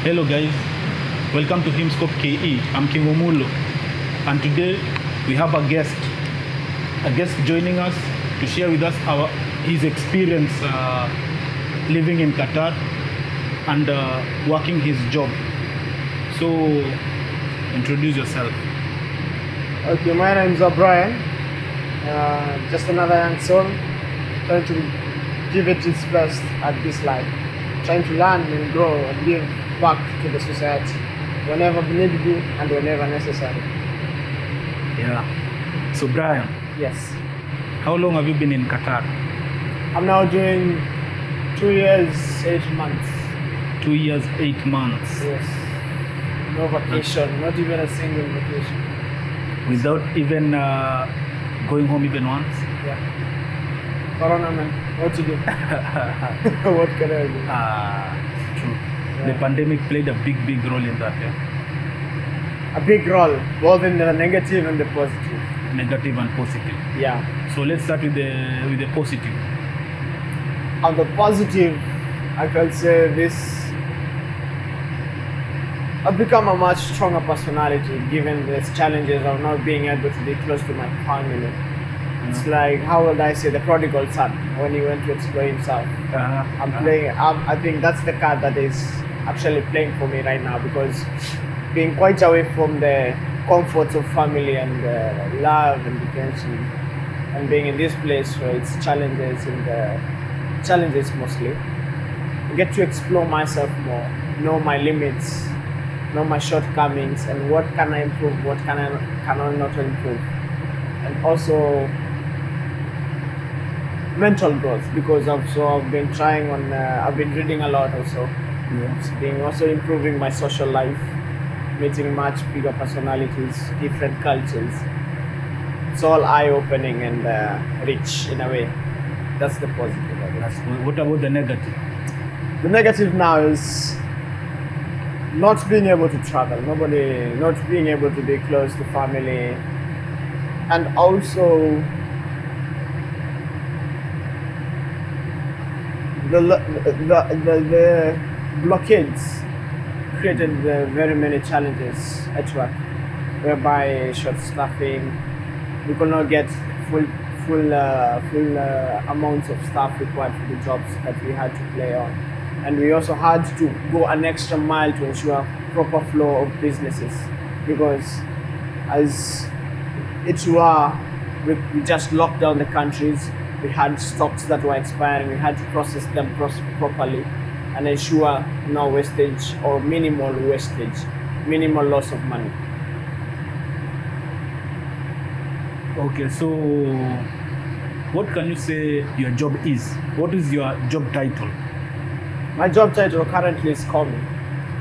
Hello guys, welcome to Himscope KE. I'm King Omulo, and today we have a guest joining us to share with us his experience living in Qatar and working his job. So, introduce yourself. Okay, my name is O'Brien. Just another young soul trying to give it its best at this life, trying to learn and grow and give back to the society whenever need be and whenever necessary. Yeah. So, Brian, Yes. how long have you been in Qatar? I'm now doing 2 years, 8 months. 2 years, 8 months. Yes. No vacation, not even a single vacation. Without even going home even once? Yeah. Corona, man. What to do? What can I do? True. Yeah. The pandemic played a big role in that, yeah? A big role, both in the negative and the positive. Negative and positive. Yeah. So let's start with the positive. On the positive, I can say this. I've become a much stronger personality given these challenges of not being able to be close to my family. It's like, how would I say, the prodigal son when he went to explore himself. I think that's the card that is actually playing for me right now, because being quite away from the comforts of family and love and attention, and being in this place where it's challenges mostly, I get to explore myself more, know my limits, know my shortcomings, and what can I improve, what can I not improve, and also mental growth, because I've been trying on. I've been reading a lot also. Yeah. Being also improving my social life, meeting much bigger personalities, different cultures. It's all eye-opening and rich in a way. That's the positive of it. What about the negative? The negative now is not being able to travel, not being able to be close to family, and also the blockades created very many challenges at work, whereby short staffing, we could not get full amounts of staff required for the jobs that we had to play on, and we also had to go an extra mile to ensure proper flow of businesses, because as it were, we just locked down the countries. We had stocks that were expiring. We had to process them properly and ensure no wastage or minimal wastage, minimal loss of money. Okay, so what can you say your job is? What is your job title? My job title currently is commis.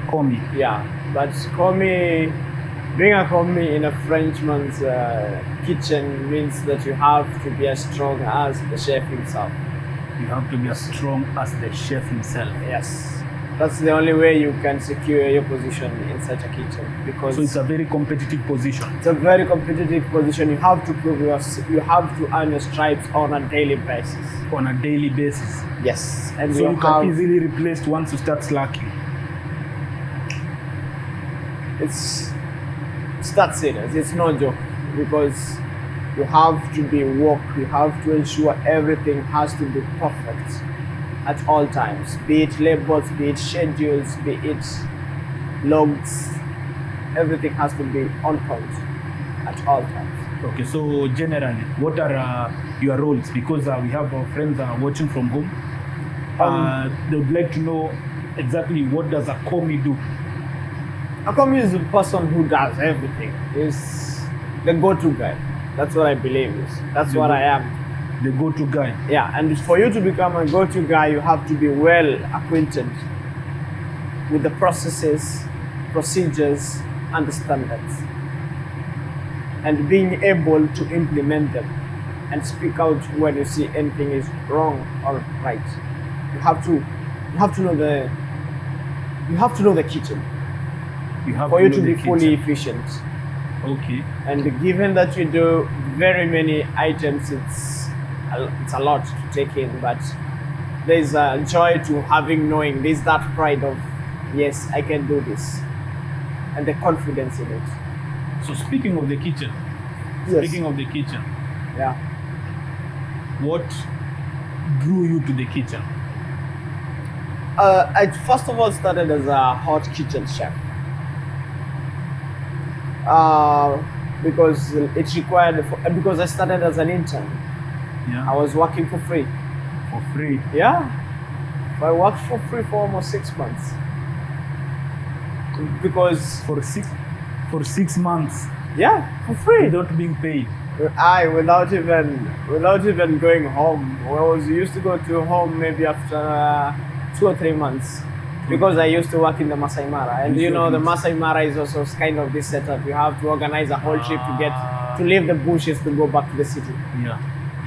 Commis. Yeah, but commis, being a commis in a Frenchman's kitchen means that you have to be as strong as the chef himself. You have to be as strong as the chef himself. Yes, that's the only way you can secure your position in such a kitchen, because So it's a very competitive position. it's a very competitive position. You have to prove you have to earn your stripes on a daily basis. On a daily basis. Yes, and So you can easily replace once you start slacking. it's that serious. It's no joke, because you have to be woke. You have to ensure everything has to be perfect at all times. Be it labels, be it schedules, be it logs. Everything has to be on point at all times. Okay, so generally, what are your roles? Because we have our friends watching from home. They would like to know exactly what does a commis do. A commis is a person who does everything. Is the go-to guy. That's what I believe is. That's what I am. The go-to guy. Yeah, and for you to become a go-to guy, you have to be well acquainted with the processes, procedures, and the standards, and being able to implement them and speak out when you see anything is wrong or right. You have to know the kitchen You have for you know to the be fully kitchen. efficient. Okay. And given that you do very many items, it's a lot to take in, but there's a joy to knowing there's that pride of yes, I can do this, and the confidence in it. So speaking of the kitchen, Yes. speaking of the kitchen, Yeah. what drew you to the kitchen? I first of all started as a hot kitchen chef. Because it required, because I started as an intern. Yeah. I was working for free. For free. Yeah. I worked for free for almost 6 months. Because, For 6 months yeah, for free. without being paid. Without even going home. I was used to go to home maybe after 2 or 3 months, because I used to work in the Masai Mara, and you know the Masai Mara is also kind of this setup. You have to organize a whole trip to leave the bushes to go back to the city. Yeah.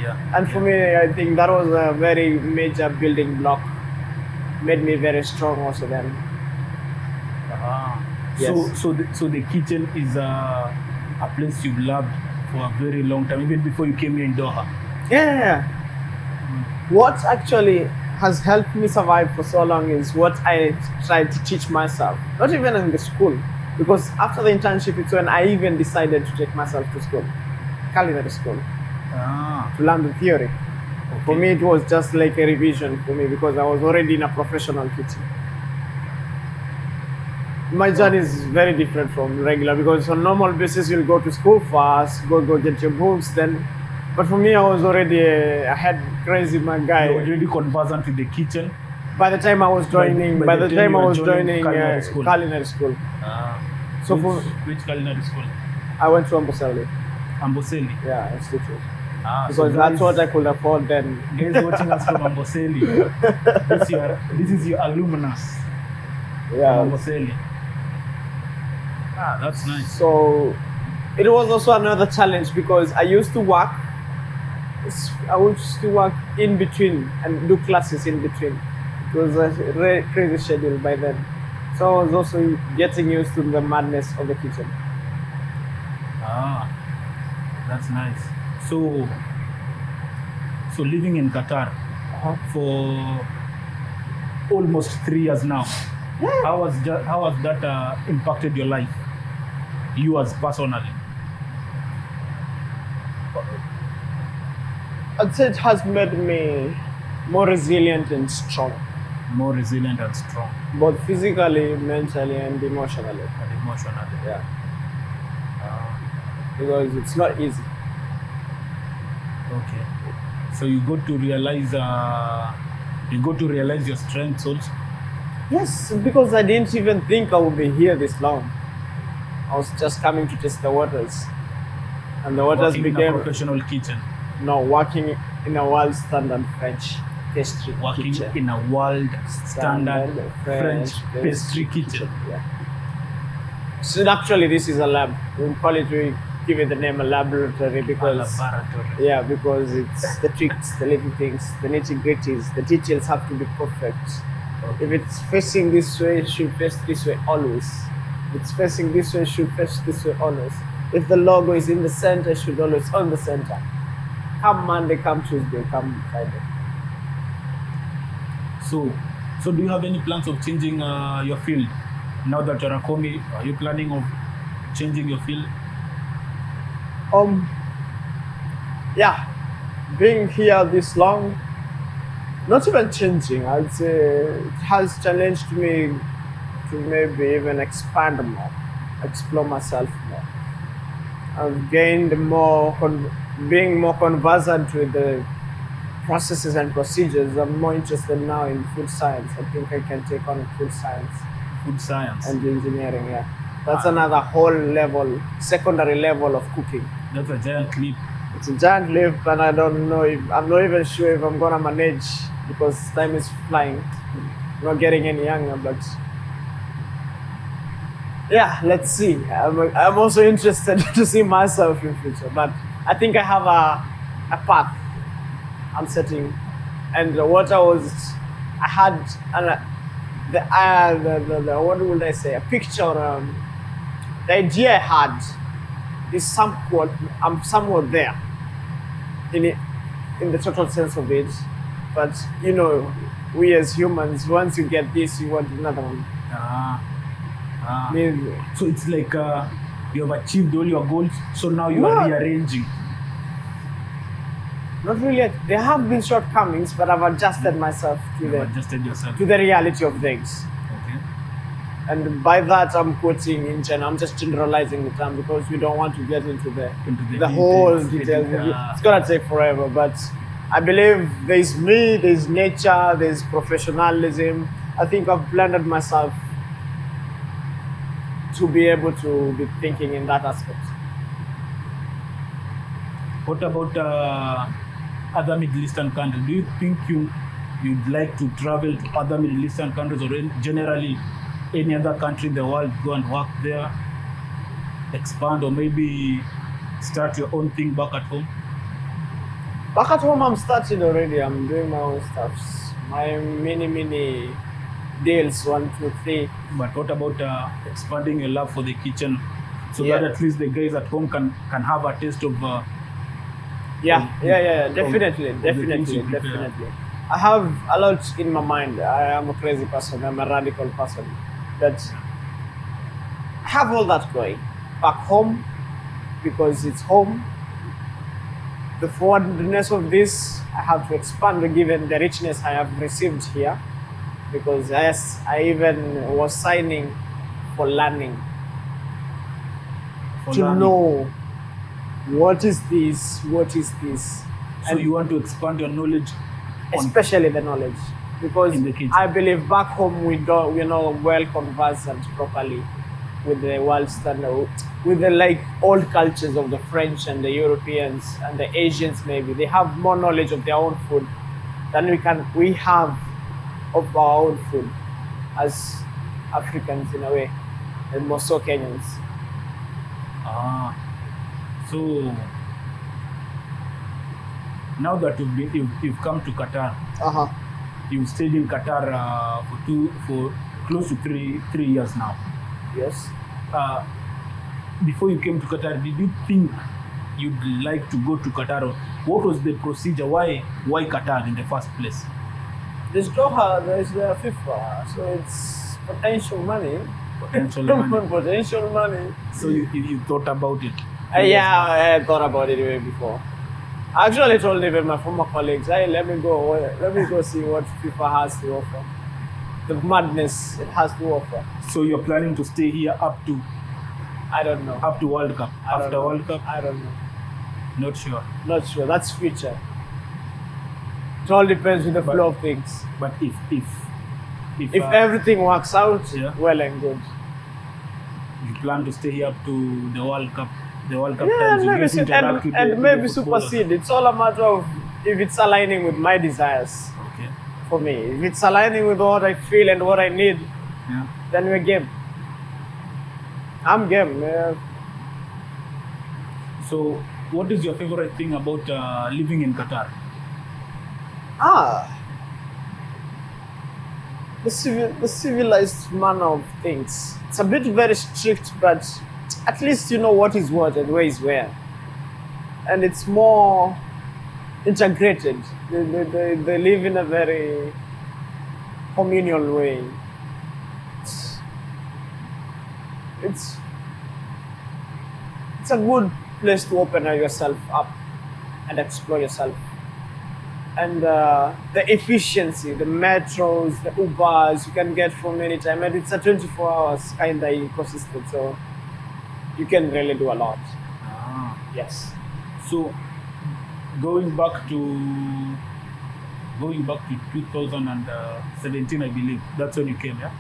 Yeah. And for me, I think that was a very major building block. Made me very strong also then. Yes. So the kitchen is a place you've loved for a very long time, even before you came here in Doha. Yeah. What actually has helped me survive for so long is what I tried to teach myself. Not even in the school, because after the internship, it's when I even decided to take myself to school, culinary school, to learn the theory. Okay. For me, it was just like a revision for me, because I was already in a professional kitchen. My journey is very different from regular, because on normal basis you'll go to school first, go get your books, then. But for me, I was already I had crazy my guy. You're already conversant with the kitchen. By the time I was joining, By the time you were joining culinary school. So which culinary school? I went to Amboseli. Amboseli. Yeah, institute. So Because that's what I could afford then. Guys watching us from Amboseli. This is your alumnus Yeah. from Amboseli. That's nice. So it was also another challenge, because I used to work in between and do classes in between. It was a very crazy schedule by then. So I was also getting used to the madness of the kitchen. That's nice. So living in Qatar for almost 3 years now. Yeah. How has that impacted your life? You as personally? I'd say it has made me more resilient and strong, More resilient and strong both physically, mentally, and emotionally. and emotionally. Yeah. Because it's not easy. Okay. So you got to realize your strengths also. Yes, because I didn't even think I would be here this long. I was just coming to test the waters, and the waters Working in a became professional kitchen. working in a world standard French pastry Working kitchen. in a world standard French pastry kitchen. Yeah. So actually, this is a lab. We give it the name a laboratory, because because it's the tricks, the little things, the nitty-gritties, the details have to be perfect. Okay. If it's facing this way, it should face this way always. If it's facing this way, it should face this way always. If the logo is in the center, it should always on the center. Come Monday, come Tuesday, come Friday. So do you have any plans of changing your field now that you're a commie? Are you planning of changing your field? Yeah, being here this long, not even changing. I'd say it has challenged me to maybe even expand more, explore myself more. I've gained being more conversant with the processes and procedures. I'm more interested now in food science. I think I can take on food science and engineering. Yeah, that's another whole level, secondary level of cooking. That's a giant leap. It's a giant leap, and I'm not even sure if I'm gonna manage, because time is flying. I'm not getting any younger, but yeah, let's see. I'm also interested to see myself in future, but I think I have a path I'm setting, and what I had what would I say? A picture. The idea I had is somewhat. I'm somewhat there. In the total sense of it, but we as humans, once you get this, you want another one. Ah, ah. Maybe. So it's like you have achieved all your goals, so now you are No. rearranging. Not really. There have been shortcomings, but I've adjusted myself You have adjusted yourself. to the reality of things. Okay. And by that, I'm quoting in general. I'm just generalizing the term because we don't want to get into the whole details. It's gonna take forever. But I believe there's me, there's nature, there's professionalism. I think I've blended myself to be able to be thinking in that aspect. What about other Middle Eastern countries? Do you think you'd like to travel to other Middle Eastern countries, or generally any other country in the world, go and work there, expand, or maybe start your own thing back at home? Back at home, I'm starting already. I'm doing my own stuffs. My mini deals, 1, 2, 3. But what about expanding your love for the kitchen, so Yeah. that at least the guys at home can have a taste of Yeah, of definitely, the things definitely, you prepare. definitely. I have a lot in my mind. I am a crazy person. I'm a radical person. That I have all that going back home because it's home. The forwardness of this, I have to expand given the richness I have received here. Because yes, I even was signing for learning for to learning. know what is this. So you want to expand your knowledge on Especially the knowledge, because In the kitchen. I believe back home we're not well conversant properly with the world standard, with the like old cultures of the French and the Europeans and the Asians. Maybe they have more knowledge of their own food than we have of our own food as Africans in a way, and more so Kenyans. So now that you've come to Qatar, Uh-huh. you've stayed in Qatar for close to three years now. Yes. Before you came to Qatar, did you think you'd like to go to Qatar, or what was the procedure? Why Qatar in the first place? There's Doha, there's the FIFA, so it's potential money. Potential money. Potential money. So you thought about it? Yeah, I thought about it way before. I actually told even my former colleagues, hey, let me go see what FIFA has to offer. The madness it has to offer. So you're planning to stay here up to I don't know. World Cup? I don't After know. World Cup? I don't know. Not sure. Not sure. That's future. It all depends with the flow of things. But if If everything works out, Yeah. well and good. you plan to stay here up to the World Cup Yeah, times, you maybe get to interact with and the maybe footballers. supersede. It's all a matter of if it's aligning with my desires Okay. for me. If it's aligning with what I feel and what I need, Yeah. then we're game. I'm game. Yeah. So, what is your favorite thing about living in Qatar? The civilized manner of things. It's a bit very strict, but at least you know what is what and where is where. And it's more integrated. They live in a very communal way. It's a good place to open yourself up and explore yourself. And the efficiency, the metros, the Ubers you can get from any time, and it's a 24 hours kind of ecosystem, so you can really do a lot. Yes. So, going back to 2017, I believe that's when you came, yeah.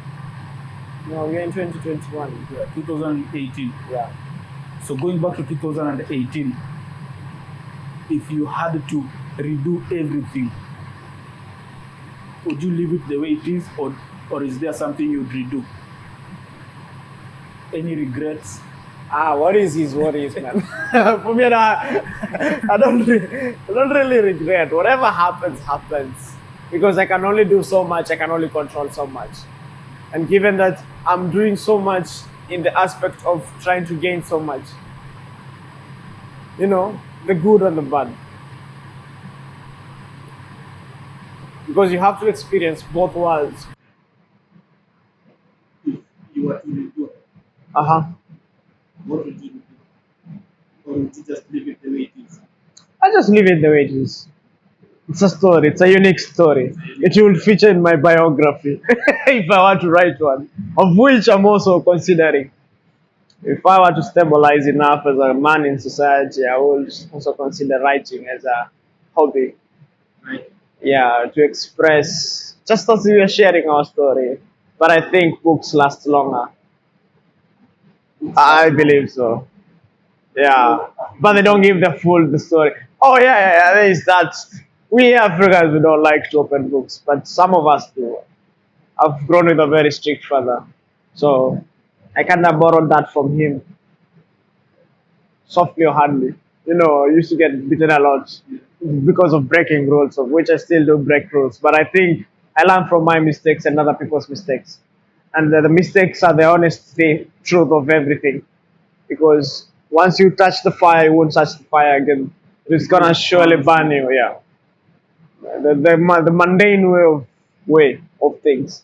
No, we're in 2021. 2018. Yeah. So going back to 2018, if you had to redo everything, would you leave it the way it is, or is there something you'd redo? Any regrets? What is man. For me, I don't really regret. Whatever happens. Because I can only do so much, I can only control so much. And given that I'm doing so much in the aspect of trying to gain so much, the good and the bad. Because you have to experience both worlds. what will you do? Uh-huh. What would you do? Or would you just leave it the way it is? I just leave it the way it is. It's a story. It's a unique story. It will feature in my biography if I want to write one, of which I'm also considering. If I were to stabilize enough as a man in society, I would also consider writing as a hobby. Right? Yeah, to express just as we were sharing our story. But I think books last longer. Books I last long. believe so. Yeah, So, but they don't give the story. Oh yeah. There is that. We Africans we don't like to open books, but some of us do. I've grown with a very strict father, so I kind of borrowed that from him, softly or hardly. I used to get beaten a lot because of breaking rules, of which I still do break rules. But I think I learn from my mistakes and other people's mistakes, and the mistakes are the honest truth of everything. Because once you touch the fire, you won't touch the fire again. It's gonna surely burn you. Yeah, the mundane way of things.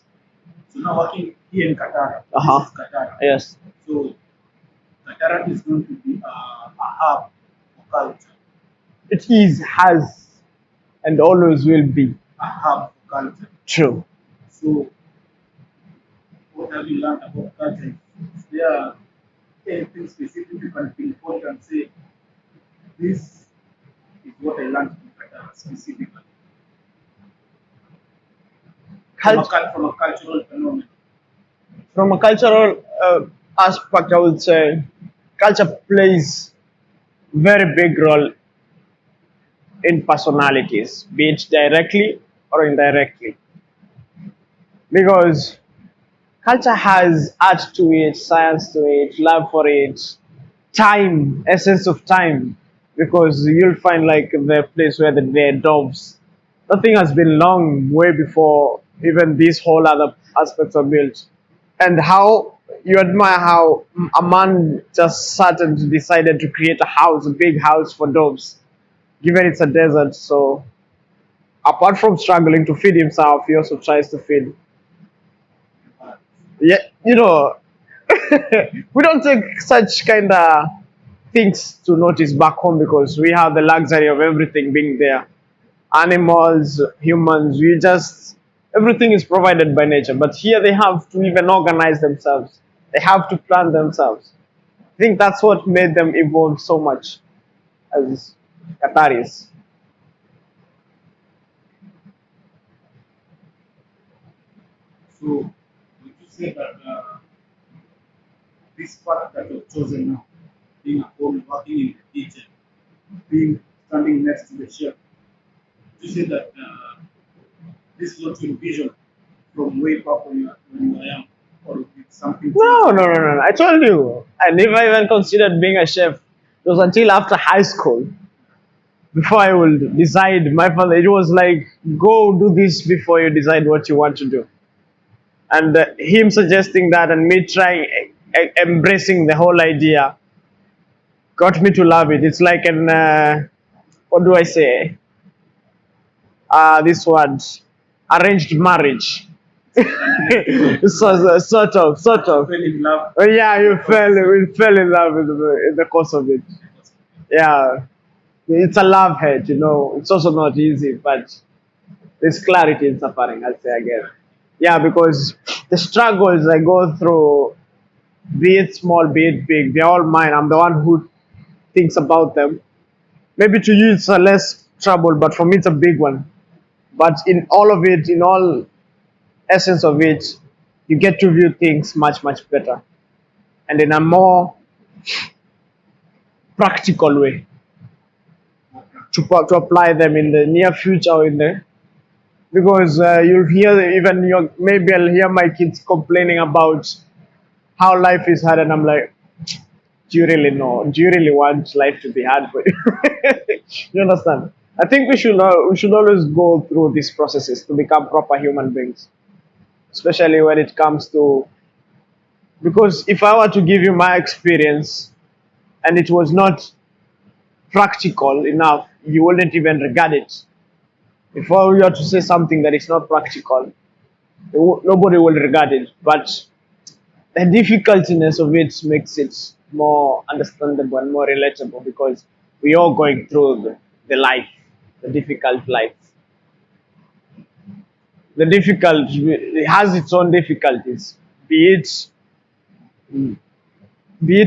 so now working here in Qatar, Uh this huh. is Qatar. Yes, So Qatar is going to be a hub for culture, it is, has, and always will be a hub for culture. true. So what have you learned about culture? Is there anything specific you can pinpoint and say, this is what I learned in Qatar specifically Cult- from a cultural phenomenon? from a cultural aspect, I would say culture plays very big role in personalities, be it directly or indirectly, because culture has art to it, science to it, love for it, time, essence of time. Because you'll find like the place where the doves, the thing has been long way before even these whole other aspects are built. And how you admire how a man just sat and decided to create a house, a big house for doves, given it's a desert. So apart from struggling to feed himself, he also tries to feed. Yeah, we don't take such kind of things to notice back home because we have the luxury of everything being there. Animals, humans, we just everything is provided by nature. But here they have to even organize themselves. They have to plan themselves. I think that's what made them evolve so much as Qataris. So would you say that this path that you've chosen now, being a home, working in the kitchen, being standing next to the chef, would you say that this is what you envision from way back when you were young, or did something change? No. I told you, I never even considered being a chef. It was until after high school before I would decide. My father, it was like, go do this before you decide what you want to do. And him suggesting that and me trying, embracing the whole idea got me to love it. It's like an, what do I say? This word, arranged marriage. Sort of. Fell in love. Oh, yeah, we fell in love in the course of it. Yeah, it's a love hate, It's also not easy, but there's clarity in suffering, I'll say again. Yeah, because the struggles I go through, be it small, be it big, they're all mine. I'm the one who thinks about them. Maybe to you it's a less trouble, but for me it's a big one. But in all of it, in all essence of it, you get to view things much, much better and in a more practical way to apply them in the near future or in the because you'll hear even maybe I'll hear my kids complaining about how life is hard and I'm like, do you really know? Do you really want life to be hard for you? You understand? I think we should always go through these processes to become proper human beings, especially when it comes to because if I were to give you my experience and it was not practical enough, you wouldn't even regard it. If I were to say something that is not practical, nobody will regard it. But the difficultiness of it makes it more understandable and more relatable because we are going through the life, the difficult life. The difficult it has its own difficulties, be it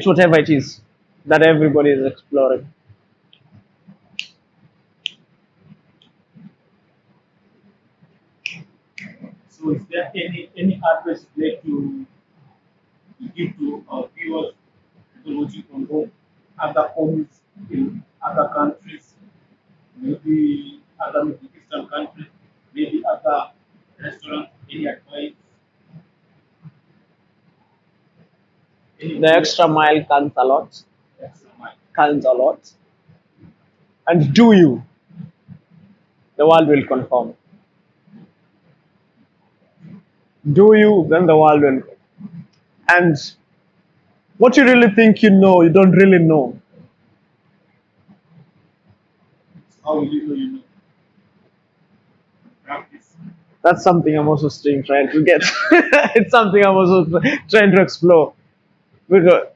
whatever it is that everybody is exploring. So, is there any advice you'd like to give to our viewers, people watching from home, other homes in other countries, maybe other Middle Eastern countries, maybe other restaurants? Any advice? Any The extra mile counts a lot, extra mile? counts a lot. And do you, the world will confirm. Do you, then the world will. And what you really think you know, you don't really know. How will you know you know? Practice. That's something I'm also still trying to get. It's something I'm also trying to explore because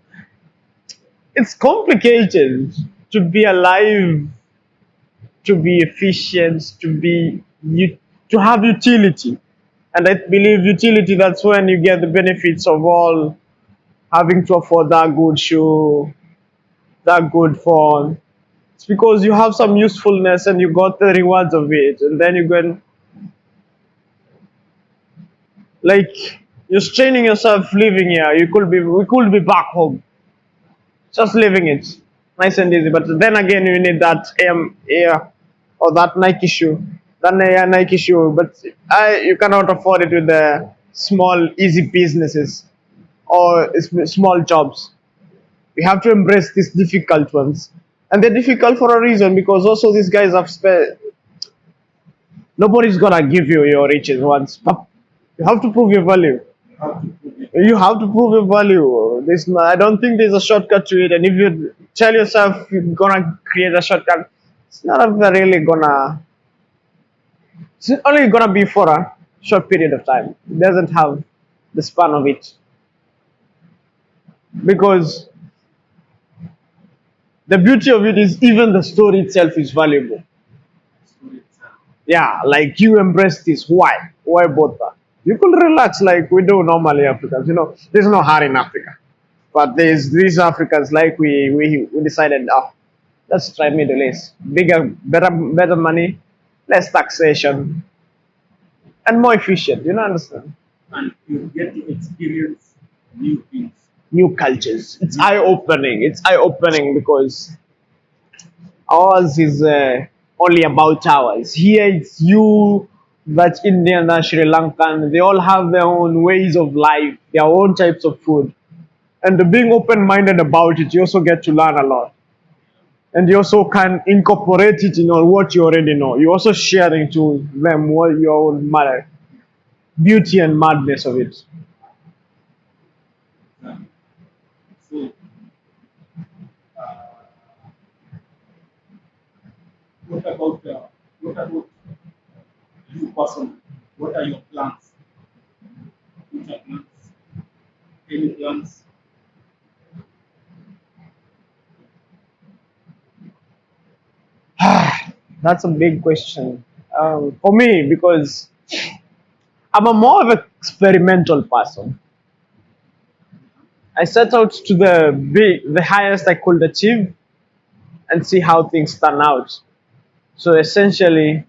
it's complicated to be alive, to be efficient, to have utility. And I believe utility, that's when you get the benefits of all having to afford that good shoe, that good phone. It's because you have some usefulness and you got the rewards of it, and then you go like you're straining yourself living here. We could be back home, just living it, nice and easy. But then again, you need that air or that Nike shoe, that Nike shoe. But you cannot afford it with the small, easy businesses or small jobs. We have to embrace these difficult ones, and they're difficult for a reason because also these guys have spent. Nobody's gonna give you your riches once. You have to prove your value. How to prove it? You have to prove your value. I don't think there's a shortcut to it. And if you tell yourself you're gonna create a shortcut, it's not really gonna. It's only gonna be for a short period of time. It doesn't have the span of it because the beauty of it is even the story itself is valuable. Story itself. Yeah, like you embrace this. Why? Why bother? You could relax like we do normally Africans. There's no hurry in Africa. But there's these Africans like we decided, let's try Middle East. Bigger, better money, less taxation, and more efficient. Understand? And you get to experience new things. New cultures. It's eye opening. It's eye opening because ours is only about ours. Here it's you, that's Indian, that's Sri Lankan. They all have their own ways of life, their own types of food. And being open minded about it, you also get to learn a lot. And you also can incorporate it in what you already know. You're also sharing to them what your own beauty and madness of it. So, uh, what about you personally? What are your plans? Future plans? Any plans? That's a big question for me because I'm a more of an experimental person. I set out to the highest I could achieve and see how things turn out. So essentially,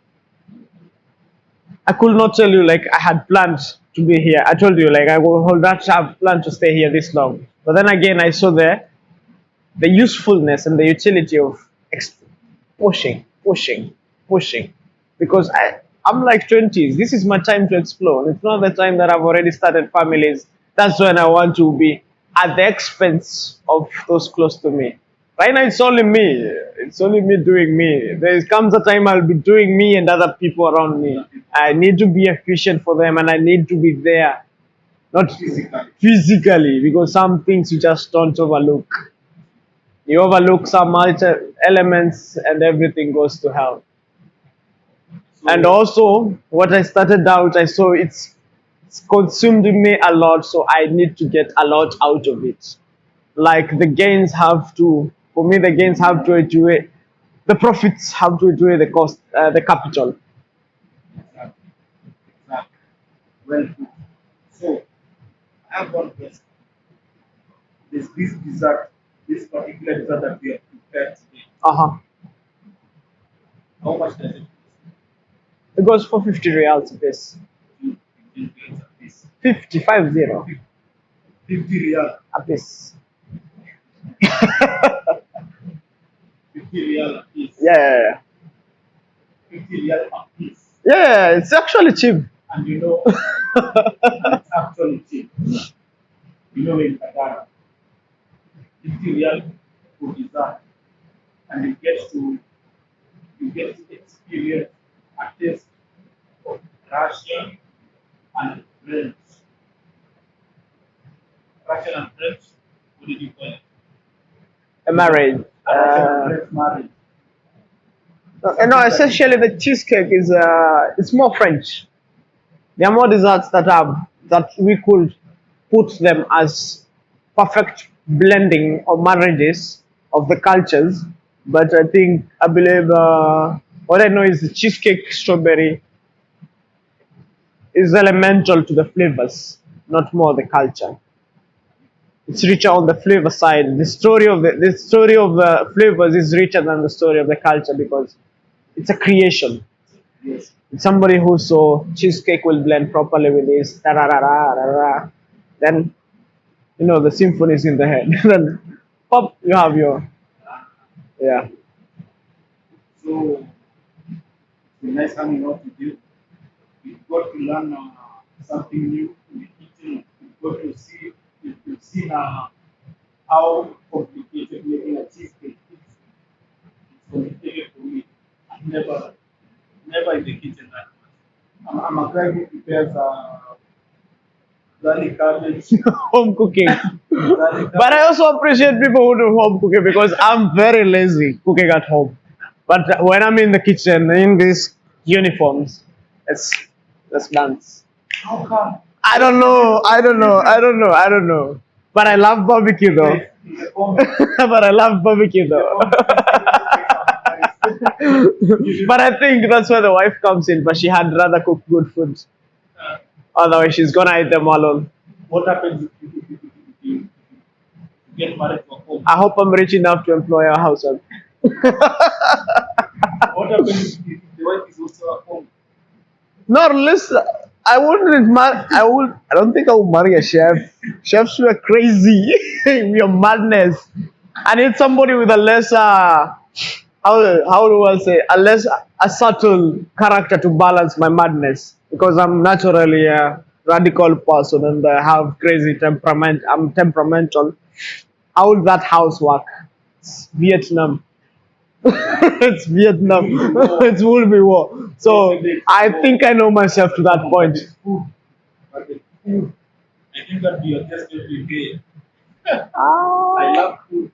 I could not tell you like I had planned to be here. I told you like I will not have planned to stay here this long. But then again, I saw the usefulness and the utility of pushing, pushing, pushing. Because I'm like 20s. This is my time to explore. It's not the time that I've already started families. That's when I want to be at the expense of those close to me. Right now, it's only me. It's only me doing me. There comes a time I'll be doing me and other people around me. I need to be efficient for them and I need to be there. Not physically, because some things you just don't overlook. You overlook some elements and everything goes to hell. So, And also, what I started out, I saw it's it's consumed me a lot, so I need to get a lot out of it. Like the gains have to, for me, the gains have to outweigh, the profits have to outweigh the cost, the capital. Exactly. Exactly. Well put. So, I have one question. There's this dessert, this particular dessert that we have prepared today. Uh huh. How much does it It goes for 50 reals a piece. cost? 15 grams a piece. 50, 50 real. a piece. 50 real a piece. Yeah. 50 real a piece. Yeah, it's actually cheap. And you know, and it's actually cheap. You know, in Qatar, 50 real for dessert, and you get to experience a taste of Russian and French. Russian and French, what did you call it? A marriage. A Russian and French marriage. No, essentially the cheesecake is it's more French. There are more desserts that we could put them as perfect blending or marriages of the cultures. But I believe what I know is the cheesecake strawberry is elemental to the flavors, not more the culture. It's richer on the flavor side. The story of the flavors is richer than the story of the culture because it's a creation. Yes. It's somebody who saw cheesecake will blend properly with this, then the symphony is in the head. Then pop, you have your yeah. So, it's been nice hanging out with you. We got to learn something new in the kitchen. We got to see, we've seen how complicated making a cheesecake is. It's complicated for me. I've never in the kitchen that much. I'm a guy who prepares garlic cabbage, Home cooking. garlic But I also appreciate people who do home cooking because I'm very lazy cooking at home. But when I'm in the kitchen in these uniforms, it's dance. How come? I don't know. But I love barbecue though. In the comment, But I love barbecue though. But I think that's where the wife comes in. But she had rather cook good food. uh, Otherwise, she's gonna eat them alone. what happens if you get married to a home? I hope I'm rich enough to employ a household. What happens if the wife is also a home? Not less. I wouldn't marry. I don't think I would marry a chef. Chefs were crazy. We are madness. I need somebody with a lesser. How do I say? A subtle character to balance my madness because I'm naturally a radical person and I have crazy temperament. I'm temperamental. How would that house work? It's Vietnam. It's Vietnam. It will be war. So I think I know myself to that point. But the food, I think that we are just every day. I Ah, love food.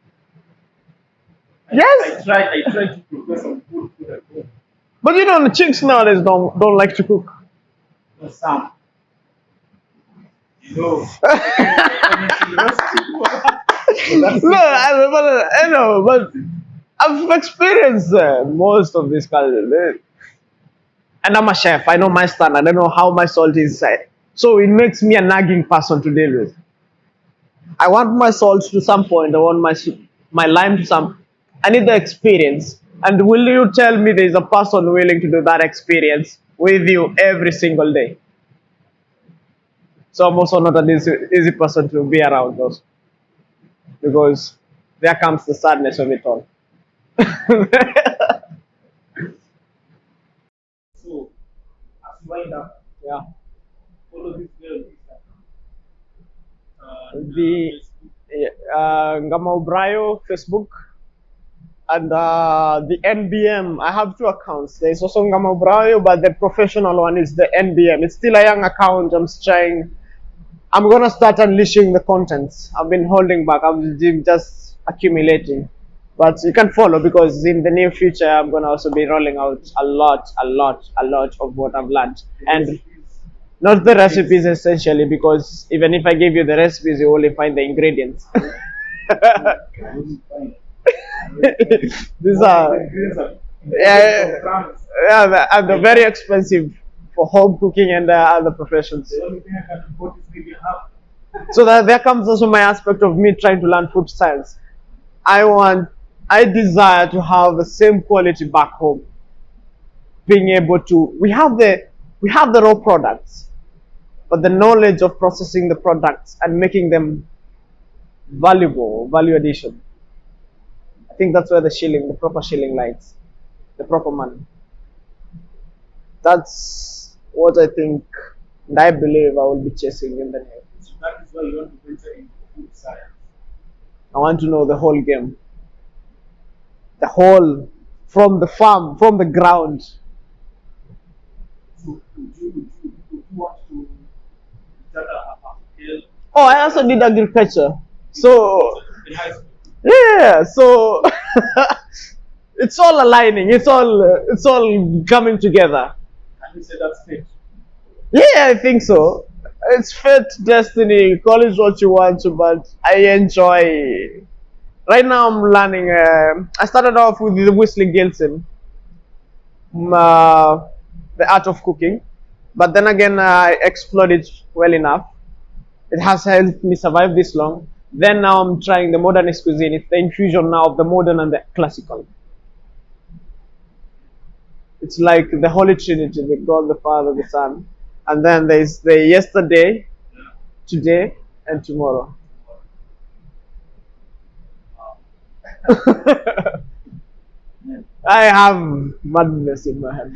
yes, I try to prepare some good food at home. but the chicks nowadays don't like to cook. No some. You know, I can that's No, I know, but I've experienced most of this culture. And I'm a chef. I know my standard. I know how my salt is set. So it makes me a nagging person to deal with. I want my salt to some point. I want my lime to some. I need the experience. And will you tell me there is a person willing to do that experience with you every single day? So I'm also not an easy person to be around those because there comes the sadness of it all. so as you wind up, Yeah. follow this girl The Facebook. Ngama Ubrayo Facebook and the NBM. I have two accounts. There's also Ngama Ubrayo, but the professional one is the NBM. It's still a young account. I'm gonna start unleashing the contents. I've been holding back. I'm just accumulating. But you can follow because in the near future I'm gonna also be rolling out a lot of what I've learned. And Not the recipes essentially, because even if I give you the recipes, you only find the ingredients. These are yeah, and they're very expensive for home cooking and other professions. So that there comes also my aspect of me trying to learn food science. I want, I desire to have the same quality back home. Being able to, we have the raw products, but the knowledge of processing the products and making them valuable, value addition. I think that's where the shilling, the proper shilling lies, the proper money. That's what I think, and I believe I will be chasing in the near future. That is why you want to venture into food science. I want to know the whole game, the whole, from the farm, from the ground. So would you want to start a hill Oh, I also did agriculture. So, in high school? yeah, so it's all aligning. It's all coming together. And you say that's it. Yeah, I think so. It's fate, destiny. Call it what you want to, but I enjoy. Right now, I'm learning. I started off with the whistling Gilson, the art of cooking, but then again, I explored it well enough. It has helped me survive this long. Then now I'm trying the modernist cuisine. It's the infusion now of the modern and the classical. It's like the Holy Trinity, the God, the Father, the Son, and then there's the yesterday, today, and tomorrow. Yeah. I have madness in my head.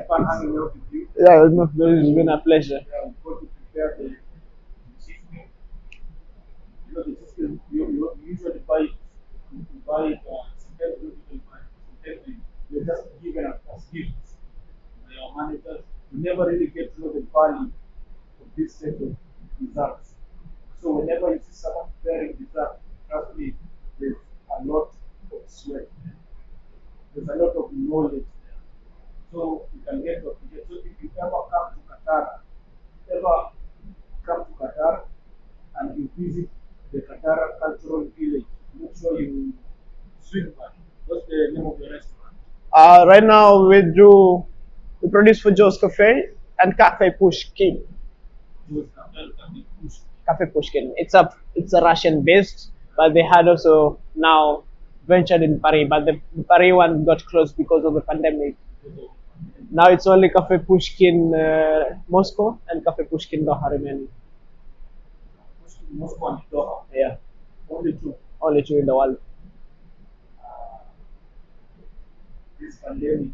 Fun hanging out with you. Yeah, it's been a pleasure. Yeah, we've got to prepare the cheesecake. You know, the cheesecake, you usually buy it. You buy it, sometimes you usually buy it. Sometimes you're just given as gifts by your managers. You never really get to know the value of this set of desserts. So whenever you see someone preparing dessert, trust me, there's a lot of sweat there. There's a lot of knowledge there. So you can get what you get. So if you ever come to Qatar, ever come to Qatar and you visit the Qatar Cultural Village, make sure you swing by. What's the name of the restaurant? Right now we produce for Joe's Cafe and Cafe Pushkin. Joe's Cafe Cafe Push. Cafe Pushkin. It's a Russian based, but they had also now ventured in Paris, but the Paris one got closed because of the pandemic. Now it's only Cafe Pushkin Moscow and Cafe Pushkin Doha remaining. Moscow and Doha. Yeah, Only two. only two in the world. Uh, this pandemic.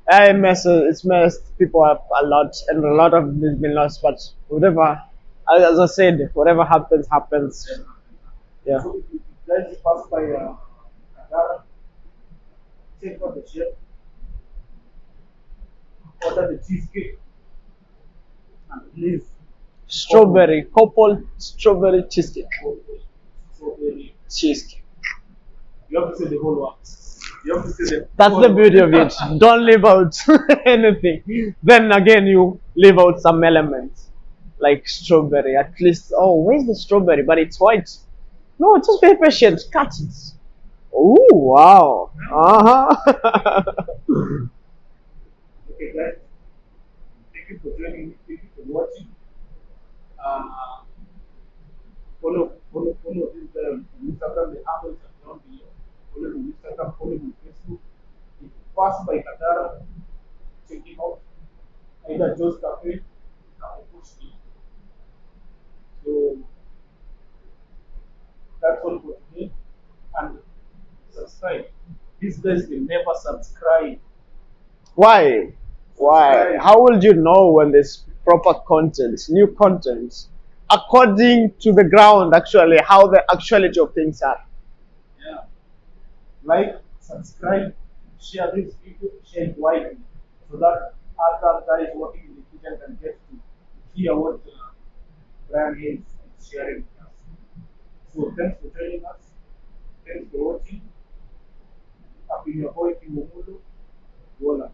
It's messed people up a lot, and a lot of this been lost. But whatever, as I said, whatever happens, happens. Yeah. So if you guys pass by Qatar, check out the chef, order the cheesecake, and please Strawberry, couple strawberry cheesecake. strawberry. Cheesecake. You have to say the whole one. You have to say the That's whole the one. beauty of it. Don't leave out anything. Then again, you leave out some elements like strawberry. At least, oh, where's the strawberry? But it's white. No, just be patient. Cut it. Oh, wow. Uh huh. Okay, guys. Thank you for joining me. Thank you for watching. Uh, follow this on Instagram. The handles are down below. Follow me on Instagram. Follow me on Facebook. If you pass by Qatar, check it out. Either Joe's Cafe or Pushki. So that's all for today. And subscribe. These guys will never subscribe. Why? Why? How would you know when there's proper content, new content, according to the ground, actually, how the actuality of things are? Yeah. Like, subscribe, share this video, share it widely, so that other guys working in the kitchen can get to hear what Brian Hayes is sharing with us. So thanks for joining us. Thanks for watching. I've been your boy King Omulu. Voila.